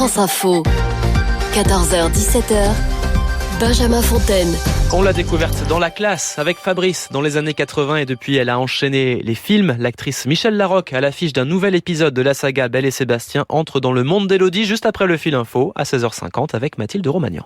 France Info, 14h-17h, Benjamin Fontaine. On l'a découverte dans La Classe avec Fabrice dans les années 80 et depuis elle a enchaîné les films. L'actrice Michèle Larocque, à l'affiche d'un nouvel épisode de la saga Belle et Sébastien, entre dans le monde d'Élodie juste après le fil info à 16h50 avec Mathilde Romagnan.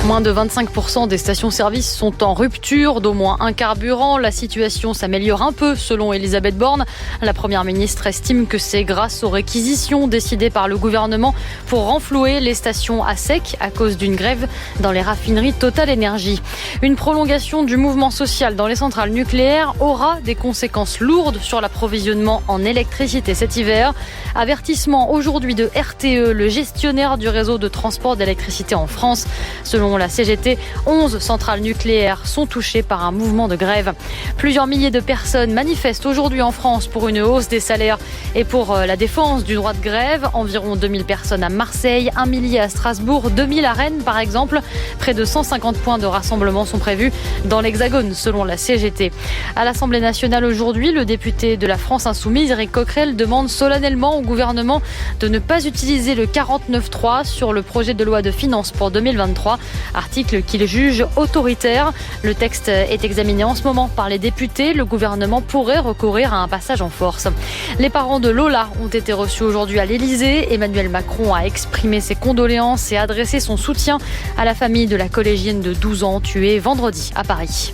Moins de 25% des stations-service sont en rupture d'au moins un carburant. La situation s'améliore un peu selon Elisabeth Borne. La première ministre estime que c'est grâce aux réquisitions décidées par le gouvernement pour renflouer les stations à sec à cause d'une grève dans les raffineries Total Énergie. Une prolongation du mouvement social dans les centrales nucléaires aura des conséquences lourdes sur l'approvisionnement en électricité cet hiver. Avertissement aujourd'hui de RTE, le gestionnaire du réseau de transport d'électricité en France. Selon la CGT, 11 centrales nucléaires sont touchées par un mouvement de grève. Plusieurs milliers de personnes manifestent aujourd'hui en France pour une hausse des salaires et pour la défense du droit de grève. Environ 2000 personnes à Marseille, 1 millier à Strasbourg, 2000 à Rennes par exemple. Près de 150 points de rassemblement sont prévus dans l'Hexagone selon la CGT. À l'Assemblée nationale aujourd'hui, le député de la France Insoumise, Éric Coquerel, demande solennellement au gouvernement de ne pas utiliser le 49.3 sur le projet de loi de finances pour 2023. Article qu'il juge autoritaire. Le texte est examiné en ce moment par les députés. Le gouvernement pourrait recourir à un passage en force. Les parents de Lola ont été reçus aujourd'hui à l'Élysée. Emmanuel Macron a exprimé ses condoléances et adressé son soutien à la famille de la collégienne de 12 ans tuée vendredi à Paris.